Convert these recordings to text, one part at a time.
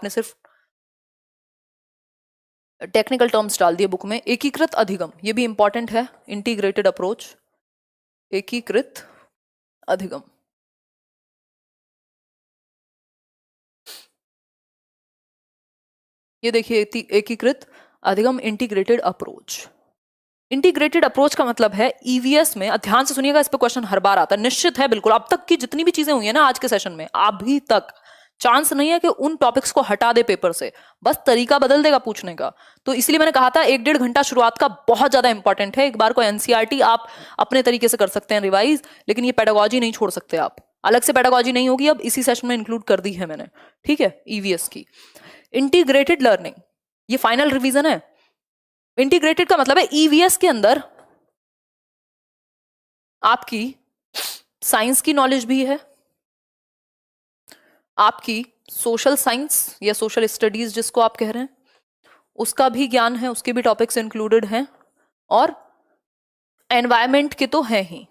आपने सिर्फ technical terms डाल दिए बुक में। एकीकृत अधिगम, ये भी इंपॉर्टेंट है, इंटीग्रेटेड अप्रोच, एकीकृत अधिगम। ये देखिए एकीकृत अधिगम, इंटीग्रेटेड अप्रोच। इंटीग्रेटेड अप्रोच का मतलब है ईवीएस में, ध्यान से सुनिएगा, इस पे क्वेश्चन हर बार आता है, निश्चित है बिल्कुल। अब तक की जितनी भी चीजें हुई है ना आज के सेशन में, अभी तक चांस नहीं है कि उन टॉपिक्स को हटा दे पेपर से, बस तरीका बदल देगा पूछने का। तो इसलिए मैंने कहा था 1-1.5 घंटा शुरुआत का बहुत ज्यादा इंपॉर्टेंट है। एक बार को एनसीईआरटी आप अपने तरीके से कर सकते हैं रिवाइज, लेकिन ये पेडागोजी नहीं छोड़ सकते आप, अलग से पेडागोजी नहीं होगी, अब इसी सेशन में इंक्लूड कर दी है मैंने, ठीक है, ईवीएस की। इंटीग्रेटेड लर्निंग, ये फाइनल रिवीजन है। इंटीग्रेटेड का मतलब है ईवीएस के अंदर आपकी साइंस की नॉलेज भी है, आपकी सोशल साइंस या सोशल स्टडीज जिसको आप कह रहे हैं उसका भी ज्ञान है, उसके भी टॉपिक्स इंक्लूडेड हैं, और एनवायरमेंट के तो हैं ही।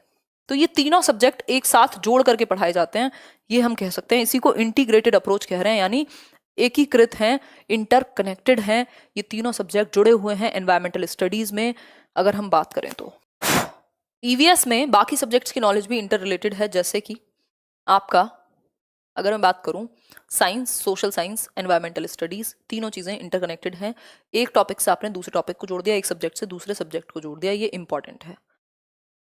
तो ये तीनों सब्जेक्ट एक साथ जोड़ करके पढ़ाए जाते हैं, ये हम कह सकते हैं, इसी को इंटीग्रेटेड अप्रोच कह रहे हैं, यानी एकीकृत हैं, इंटरकनेक्टेड हैं, ये तीनों सब्जेक्ट जुड़े हुए हैं एनवायरमेंटल स्टडीज में। अगर हम बात करें तो ईवीएस में बाकी सब्जेक्ट्स की नॉलेज भी इंटर रिलेटेड है, जैसे कि आपका, अगर मैं बात करूं, science, social science, environmental studies, तीनों चीजें इंटरकनेक्टेड हैं। एक टॉपिक से आपने दूसरे टॉपिक को जोड़ दिया, एक सब्जेक्ट से दूसरे सब्जेक्ट को जोड़ दिया, ये इंपॉर्टेंट है।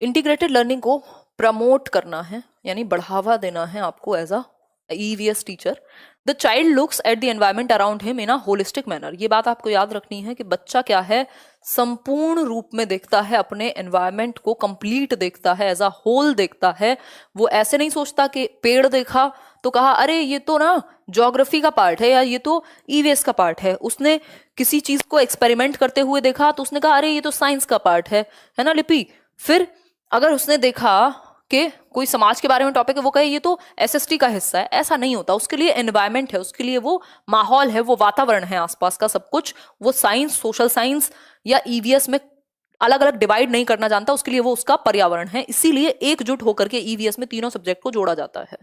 इंटीग्रेटेड लर्निंग को प्रमोट करना है, यानी बढ़ावा देना है आपको as a EVS teacher. The child looks at the environment around him in a holistic manner, ये बात आपको याद रखनी है कि बच्चा क्या है, संपूर्ण रूप में देखता है अपने एनवायरमेंट को, कंप्लीट देखता है, एज अ होल देखता है। वो ऐसे नहीं सोचता कि पेड़ देखा तो कहा अरे ये तो ना ज्योग्राफी का पार्ट है या ये तो EVS का पार्ट है। उसने किसी चीज को एक्सपेरिमेंट करते हुए देखा तो उसने कहा अरे ये तो साइंस का पार्ट है ना लिपि। फिर अगर उसने देखा कि कोई समाज के बारे में टॉपिक है, वो कहे ये तो SST का हिस्सा है, ऐसा नहीं होता। उसके लिए एनवायरमेंट है, उसके लिए वो माहौल है, वो वातावरण है आसपास का सब कुछ। वो साइंस, सोशल साइंस या EVS में अलग अलग डिवाइड नहीं करना जानता, उसके लिए वो उसका पर्यावरण है। इसीलिए एकजुट होकर के EVS में तीनों सब्जेक्ट को जोड़ा जाता है,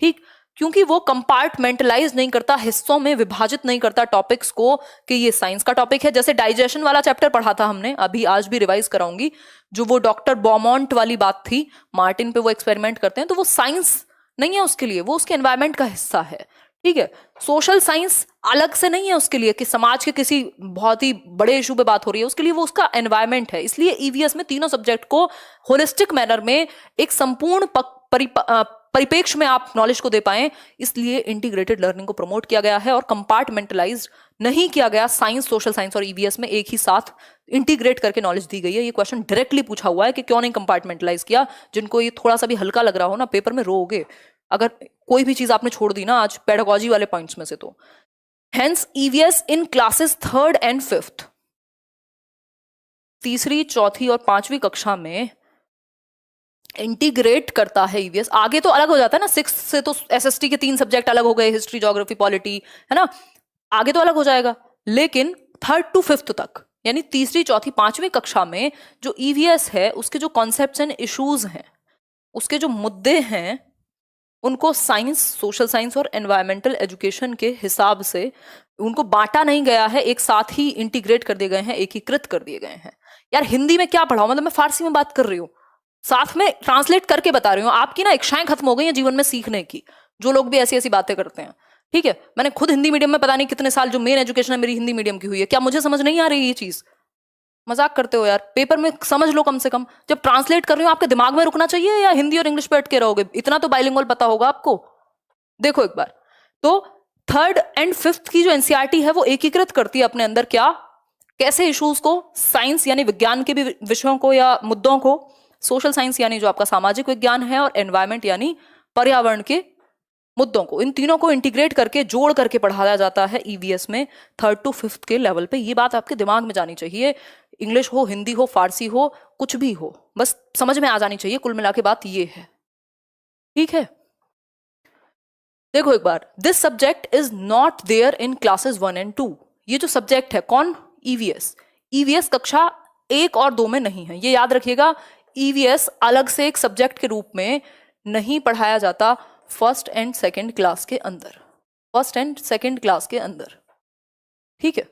ठीक, क्योंकि वो कंपार्टमेंटलाइज नहीं करता, हिस्सों में विभाजित नहीं करता टॉपिक्स को कि ये साइंस का टॉपिक है। जैसे डाइजेशन वाला चैप्टर पढ़ा था हमने, अभी आज भी रिवाइज कराऊंगी, जो वो डॉक्टर बॉमॉन्ट वाली बात थी, मार्टिन पे वो एक्सपेरिमेंट करते हैं, तो वो साइंस नहीं है उसके लिए, वो उसके एनवायरमेंट का हिस्सा है, ठीक है। सोशल साइंस अलग से नहीं है उसके लिए कि समाज के किसी बहुत ही बड़े इशू पे बात हो रही है, उसके लिए वो उसका एनवायरमेंट है। इसलिए EVS में तीनों सब्जेक्ट को होलिस्टिक मैनर में एक संपूर्ण परिप्रेक्ष्य में आप नॉलेज को दे पाएं, इसलिए इंटीग्रेटेड लर्निंग को प्रमोट किया गया है और कंपार्टमेंटलाइज्ड नहीं किया गया। साइंस, सोशल साइंस और EVS में एक ही साथ इंटीग्रेट करके नॉलेज दी गई है। ये क्वेश्चन डायरेक्टली पूछा हुआ है कि क्यों नहीं कंपार्टमेंटलाइज किया। जिनको ये थोड़ा सा भी हल्का लग रहा हो ना, पेपर में रोओगे अगर कोई भी चीज आपने छोड़ दी ना आज पेडागोजी वाले पॉइंट्स में से। तो hence EVS in classes 3rd and 5th, तीसरी, चौथी और 5वीं कक्षा में इंटीग्रेट करता है EVS। आगे तो अलग हो जाता है ना, 6th से तो SST के 3 सब्जेक्ट अलग हो गए, हिस्ट्री, ज्योग्राफी, पॉलिटी, है ना, आगे तो अलग हो जाएगा। लेकिन 3rd to 5th तक, यानी तीसरी, चौथी, 5वीं कक्षा में जो EVS है, उसके जो कॉन्सेप्ट्स एंड इश्यूज हैं, उसके जो मुद्दे हैं, उनको साइंस, सोशल साइंस और एनवायरमेंटल एजुकेशन के हिसाब से उनको बांटा नहीं गया है, एक साथ ही इंटीग्रेट कर दिए गए हैं, एकीकृत कर दिए गए हैं। यार हिंदी में क्या पढ़ाओ, मतलब मैं फारसी में बात कर रही हूँ, साथ में ट्रांसलेट करके बता रही हूँ। आपकी ना इच्छाएं खत्म हो गई हैं जीवन में सीखने की, जो लोग भी ऐसी ऐसी बातें करते हैं, ठीक है। मैंने खुद हिंदी मीडियम में पता नहीं कितने साल, जो मेन एजुकेशन है मेरी हिंदी मीडियम की हुई है, क्या मुझे समझ नहीं आ रही ये चीज? मजाक करते हो यार, पेपर में समझ लो कम से कम। जब ट्रांसलेट कर रही हो आपके दिमाग में रुकना चाहिए, या हिंदी और इंग्लिश पे अटके रहोगे? इतना तो बाइलिंगुअल पता होगा आपको। देखो एक बार, तो 3rd and 5th की जो NCERT है वो एकीकृत करती है अपने अंदर क्या, कैसे इश्यूज को, साइंस यानी विज्ञान के भी विषयों को या मुद्दों को, सोशल साइंस यानी जो आपका सामाजिक विज्ञान है, और एनवायरमेंट यानी पर्यावरण के मुद्दों को, इन तीनों को इंटीग्रेट करके, जोड़ करके पढ़ाया जाता है EVS में 3rd to 5th के लेवल पे। ये बात आपके दिमाग में जानी चाहिए, इंग्लिश हो, हिंदी हो, फारसी हो, कुछ भी हो, बस समझ में आ जानी चाहिए। कुल मिला के बात ये है, ठीक है। देखो एक बार, this subject is not there in classes 1 and 2। ये जो सब्जेक्ट है कौन, EVS कक्षा 1 और 2 में नहीं है, ये याद रखिएगा। EVS अलग से एक सब्जेक्ट के रूप में नहीं पढ़ाया जाता 1st and 2nd क्लास के अंदर। फर्स्ट एंड सेकंड क्लास के अंदर। ठीक है,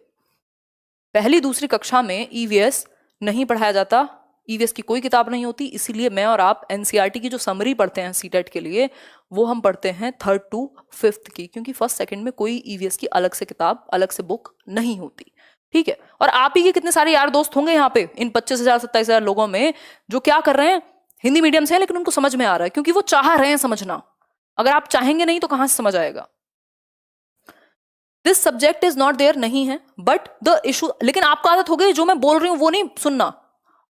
पहली दूसरी कक्षा में ईवीएस नहीं पढ़ाया जाता, ईवीएस की कोई किताब नहीं होती, इसीलिए मैं और आप एनसीईआरटी की जो समरी पढ़ते हैं सीटेट के लिए वो हम पढ़ते हैं 3rd to 5th की, क्योंकि फर्स्ट सेकंड में कोई ईवीएस की अलग से किताब अलग से बुक नहीं होती। ठीक है, और आप ही के कितने सारे यार दोस्त होंगे यहाँ पे इन 25,000 27,000 लोगों में जो क्या कर रहे हैं, हिंदी मीडियम से है लेकिन उनको समझ में आ रहा है क्योंकि वो चाह रहे हैं समझना। अगर आप चाहेंगे नहीं तो कहां से समझ आएगा। This subject is not there नहीं है, बट द इशू, लेकिन आपको आदत हो गई जो मैं बोल रही हूं वो नहीं सुनना,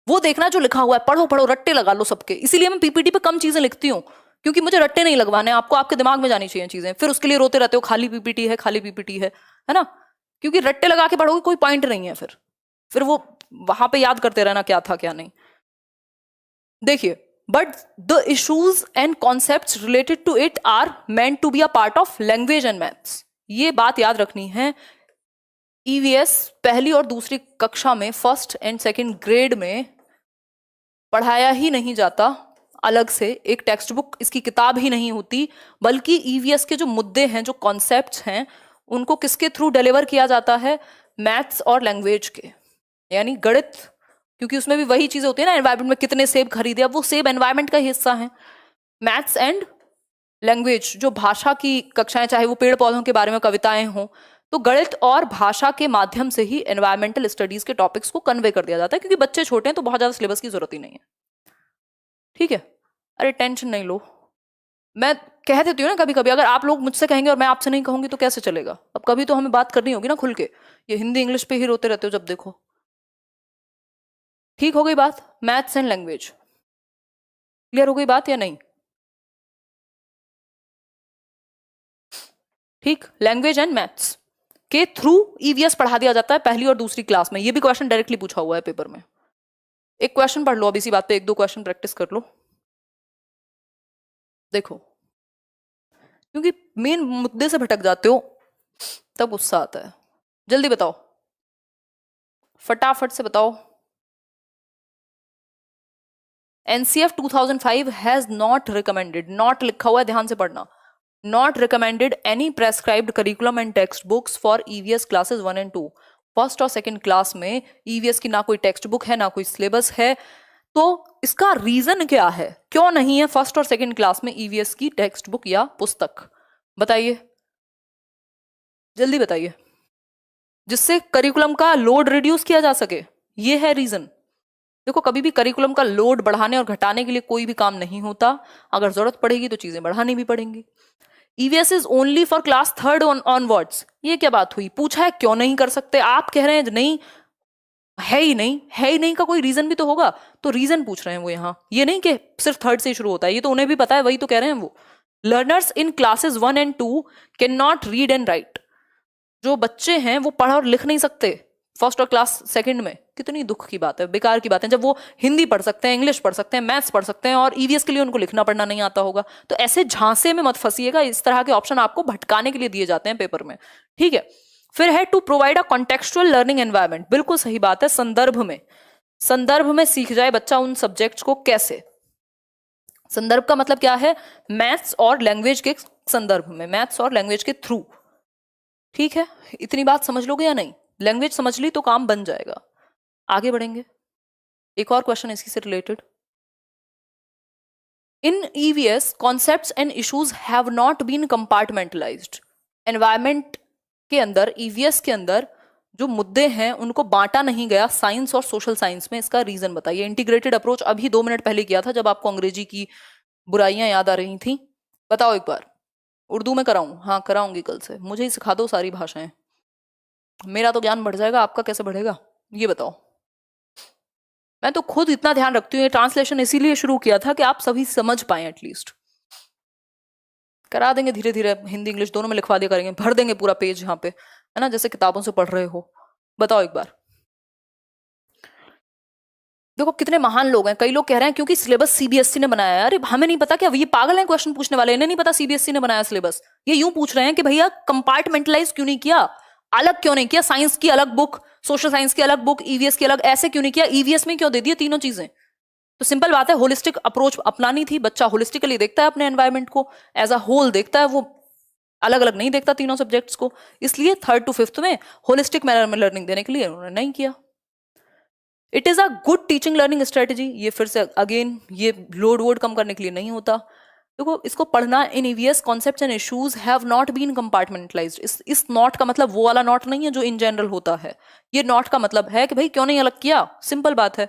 वो देखना जो लिखा हुआ है, पढ़ो पढ़ो रट्टे लगा लो सबके। इसीलिए मैं पीपीटी पे कम चीजें लिखती हूँ क्योंकि मुझे रट्टे नहीं लगवाने, आपको आपके दिमाग में जानी चाहिए चीजें, फिर उसके लिए रोते रहते हो खाली पीपीटी है खाली पीपीटी है ना, क्योंकि रट्टे लगा के पढ़ोगे कोई पॉइंट नहीं है, फिर वो वहां पे याद करते रहना क्या था क्या नहीं। देखिए, but the issues and concepts related to it are meant to be a part of language and maths. ये बात याद रखनी है, ईवीएस पहली और दूसरी कक्षा में फर्स्ट एंड सेकंड ग्रेड में पढ़ाया ही नहीं जाता, अलग से एक टेक्स्ट बुक इसकी किताब ही नहीं होती, बल्कि ईवीएस के जो मुद्दे हैं जो कॉन्सेप्ट्स हैं उनको किसके थ्रू डिलीवर किया जाता है, मैथ्स और लैंग्वेज के, यानी गणित, क्योंकि उसमें भी वही चीजें होती है ना, एनवायरमेंट में कितने सेब खरीदे, अब वो सेब एनवायरमेंट का हिस्सा है। मैथ्स एंड लैंग्वेज जो भाषा की कक्षाएं, चाहे वो पेड़ पौधों के बारे में कविताएं हों, तो गणित और भाषा के माध्यम से ही एनवायरमेंटल स्टडीज के टॉपिक्स को कन्वे कर दिया जाता है, क्योंकि बच्चे छोटे हैं तो बहुत ज्यादा सिलेबस की जरूरत ही नहीं है। ठीक है, अरे टेंशन नहीं लो, मैं कह देती हूँ ना कभी कभी, अगर आप लोग मुझसे कहेंगे और मैं आपसे नहीं कहूंगी तो कैसे चलेगा। अब कभी तो हमें बात करनी होगी ना खुल के, ये हिंदी इंग्लिश पे ही रोते रहते हो जब देखो। ठीक हो गई बात, मैथ्स एंड लैंग्वेज क्लियर हो गई बात या नहीं? ठीक, लैंग्वेज एंड मैथ्स के थ्रू ईवीएस पढ़ा दिया जाता है पहली और दूसरी क्लास में। ये भी क्वेश्चन डायरेक्टली पूछा हुआ है पेपर में। एक क्वेश्चन पढ़ लो, अब इसी बात पे 1-2 क्वेश्चन प्रैक्टिस कर लो। देखो, क्योंकि मेन मुद्दे से भटक जाते हो तब गुस्सा आता है। जल्दी बताओ, फटाफट से बताओ। NCF 2005 has not recommended, not लिखा हुआ है ध्यान से पढ़ना, not recommended any prescribed curriculum and text books for EVS classes 1 and 2। First और सेकंड क्लास में ईवीएस की ना कोई टेक्स्ट बुक है ना कोई सिलेबस है, तो इसका रीजन क्या है, क्यों नहीं है फर्स्ट और सेकंड क्लास में ईवीएस की टेक्स्ट बुक या पुस्तक? बताइए, जल्दी बताइए, जिससे करिकुलम का लोड रिड्यूस किया जा सके, ये है रीजन। देखो, कभी भी करिकुलम का लोड बढ़ाने और घटाने के लिए कोई भी काम नहीं होता, अगर जरूरत पड़ेगी तो चीजें बढ़ानी भी पड़ेंगी। EVS is only for class 3rd onwards, ये क्या बात हुई? पूछा है क्यों नहीं कर सकते, आप कह रहे हैं नहीं है ही नहीं, है ही नहीं का कोई रीजन भी तो होगा, तो रीजन पूछ रहे हैं वो यहाँ, ये नहीं कि सिर्फ 3rd से शुरू होता है, ये तो उन्हें भी पता है, वही तो कह रहे हैं वो। Learners in classes 1 and 2 can not read and right, जो बच्चे हैं वो पढ़ और लिख नहीं सकते फर्स्ट और क्लास सेकंड में। कितनी दुख की बात है, बेकार की बात है, जब वो हिंदी पढ़ सकते हैं, इंग्लिश पढ़ सकते हैं, मैथ्स पढ़ सकते हैं और ईवीएस के लिए उनको लिखना पढ़ना नहीं आता होगा। तो ऐसे झांसे में मत फंसिएगा, इस तरह के ऑप्शन आपको भटकाने के लिए दिए जाते हैं पेपर में। ठीक है, फिर है to provide a contextual learning environment, बिल्कुल सही बात है, संदर्भ में सीख जाए बच्चा उन सब्जेक्ट्स को। कैसे? संदर्भ का मतलब क्या है? मैथ्स और लैंग्वेज के संदर्भ में, मैथ्स और लैंग्वेज के थ्रू। ठीक है, इतनी बात समझ लोगे या नहीं? लैंग्वेज समझ ली तो काम बन जाएगा। आगे बढ़ेंगे, एक और क्वेश्चन इसी से related. In EVS concepts and issues have not been compartmentalised, environment के अंदर, ईवीएस के अंदर जो मुद्दे हैं उनको बांटा नहीं गया साइंस और सोशल साइंस में, इसका रीजन बताइए। इंटीग्रेटेड अप्रोच अभी 2 मिनट पहले किया था जब आपको अंग्रेजी की बुराइयां याद आ रही थी। बताओ एक बार, उर्दू में कराऊं? हाँ कराऊंगी, कल से मुझे ही सिखा दो सारी भाषाएं, मेरा तो ज्ञान बढ़ जाएगा, आपका कैसे बढ़ेगा ये बताओ। मैं तो खुद इतना ध्यान रखती हूँ, ये ट्रांसलेशन इसीलिए शुरू किया था कि आप सभी समझ पाए, एटलीस्ट करा देंगे धीरे धीरे, हिंदी इंग्लिश दोनों में लिखवा दिया करेंगे, भर देंगे पूरा पेज यहाँ पे, है ना, जैसे किताबों से पढ़ रहे हो। बताओ एक बार, देखो कितने महान लोग हैं। कई लोग कह रहे हैं क्योंकि सिलेबस सीबीएसई ने बनाया है। अरे हमें नहीं पता क्या? ये पागल हैं क्वेश्चन पूछने वाले, इन्हें नहीं पता सीबीएसई ने बनाया सिलेबस। ये यूं पूछ रहे हैं कि भैया कंपार्टमेंटलाइज क्यों नहीं किया, अलग क्यों नहीं किया? साइंस की अलग बुक, सोशल साइंस की अलग बुक, ईवीएस की अलग, ऐसे क्यों नहीं किया? ईवीएस में क्यों दे दिए तीनों चीजें? तो सिंपल बात है, होलिस्टिक अप्रोच अपनानी थी। बच्चा होलिस्टिकली देखता है अपने एनवायरमेंट को, एज अ होल देखता है वो, अलग अलग नहीं देखता तीनों सब्जेक्ट्स को, इसलिए 3rd to 5th में होलिस्टिक मैनर में लर्निंग देने के लिए उन्होंने नहीं किया। It is a good teaching learning strategy, ये फिर से अगेन ये लोड वोड कम करने के लिए नहीं होता। देखो इसको पढ़ना, in EVS concepts and issues have not been compartmentalised. इस नॉट का मतलब वो वाला नॉट नहीं है जो इन जनरल होता है, ये नॉट का मतलब है कि भाई क्यों नहीं अलग किया, सिंपल बात है।